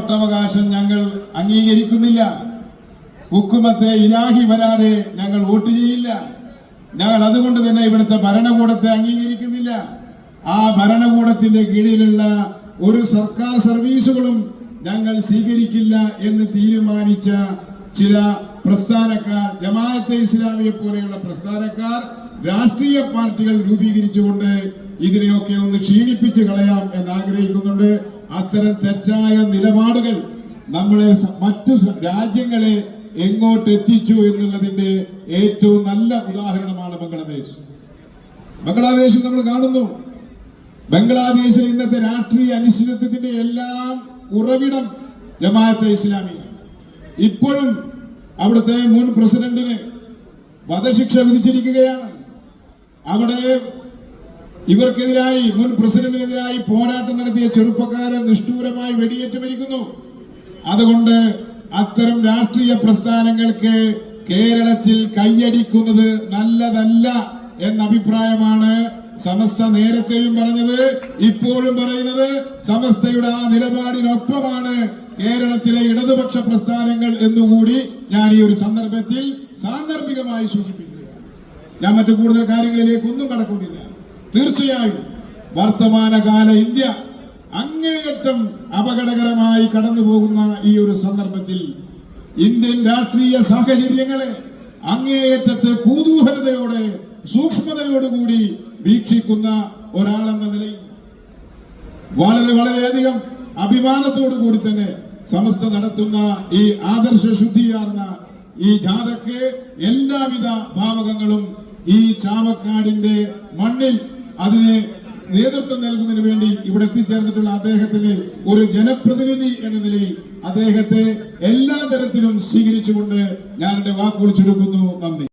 വോട്ടവകാശം ഞങ്ങൾ അംഗീകരിക്കുന്നില്ല. ഹുക്കുമത്തെ ഇലാഹി വരാതെ ഞങ്ങൾ വോട്ട് ചെയ്യില്ല. ഞങ്ങൾ അതുകൊണ്ട് തന്നെ ഇവിടുത്തെ ഭരണകൂടത്തെ അംഗീകരിക്കുന്നില്ല. ആ ഭരണകൂടത്തിന്റെ കീഴിലുള്ള ഒരു സർക്കാർ സർവീസുകളും ഞങ്ങൾ സ്വീകരിക്കില്ല എന്ന് തീരുമാനിച്ച ചില പ്രസ്ഥാനക്കാർ, ജമാഅത്തെ ഇസ്ലാമിയെ പോലെയുള്ള പ്രസ്ഥാനക്കാർ, രാഷ്ട്രീയ പാർട്ടികൾ രൂപീകരിച്ചുകൊണ്ട് ഇതിനെയൊക്കെ ഒന്ന് ക്ഷീണിപ്പിച്ച് കളയാം എന്ന് ആഗ്രഹിക്കുന്നുണ്ട്. അത്തരം തെറ്റായ നിലപാടുകൾ നമ്മളെ മറ്റു രാജ്യങ്ങളെ എങ്ങോട്ട് എത്തിച്ചു എന്നുള്ളതിന്റെ ഏറ്റവും നല്ല ഉദാഹരണമാണ് ബംഗ്ലാദേശ്. ബംഗ്ലാദേശിൽ നമ്മൾ കാണുന്നു, ബംഗ്ലാദേശിൽ ഇന്നത്തെ രാഷ്ട്രീയ അനിശ്ചിതത്വത്തിന്റെ എല്ലാം ഉറവിടം ജമാഅത്തെ ഇസ്ലാമി. ഇപ്പോഴും അവിടുത്തെ മുൻ പ്രസിഡന്റിന് വധശിക്ഷ വിധിച്ചിരിക്കുകയാണ്. അവിടെ ഇവർക്കെതിരായി, മുൻ പ്രസിഡന്റിനെതിരായി പോരാട്ടം നടത്തിയ ചെറുപ്പക്കാരൻ നിഷ്ഠൂരമായി വെടിയേറ്റ് മരിക്കുന്നു. അതുകൊണ്ട് അത്തരം രാഷ്ട്രീയ പ്രസ്ഥാനങ്ങൾക്ക് കേരളത്തിൽ കൈയടിക്കുന്നത് നല്ലതല്ല എന്ന അഭിപ്രായമാണ് സമസ്ത നേരത്തെയും പറഞ്ഞത്, ഇപ്പോഴും പറയുന്നത്. സമസ്തയുടെ ആ നിലപാടിനൊപ്പമാണ് കേരളത്തിലെ ഇടതുപക്ഷ പ്രസ്ഥാനങ്ങൾ എന്നുകൂടി ഞാൻ ഈ ഒരു സന്ദർഭത്തിൽ സാന്ദർഭികമായി സൂചിപ്പിക്കുകയാണ്. ഞാൻ മറ്റു കൂടുതൽ കാര്യങ്ങളിലേക്കൊന്നും കടക്കുന്നില്ല. തീർച്ചയായും വർത്തമാനകാല ഇന്ത്യ അങ്ങേയറ്റം അപകടകരമായി കടന്നു പോകുന്ന ഈ ഒരു സന്ദർഭത്തിൽ ഇന്ത്യൻ രാഷ്ട്രീയ സാഹചര്യങ്ങളെ അങ്ങേയറ്റത്തെ കുതൂഹലതയോടെ, സൂക്ഷ്മതയോടുകൂടി വീക്ഷിക്കുന്ന ഒരാളെന്ന നിലയിൽ വളരെയധികം അഭിമാനത്തോടു കൂടി തന്നെ സമസ്ത നടത്തുന്ന ഈ ആദർശ ശുദ്ധിയാർന്ന ഈ ജാഥയ്ക്ക് എല്ലാവിധ ഭാവകങ്ങളും ഈ ചാവക്കാടിന്റെ മണ്ണിൽ അതിന് നേതൃത്വം നൽകുന്നതിന് വേണ്ടി ഇവിടെ എത്തിച്ചേർന്നിട്ടുള്ള അദ്ദേഹത്തിന് ഒരു ജനപ്രതിനിധി എന്ന നിലയിൽ അദ്ദേഹത്തെ എല്ലാ തരത്തിലും സ്വീകരിച്ചുകൊണ്ട് ഞാൻ എന്റെ വാക്കുകൾ ചുരുക്കുന്നു. നന്ദി.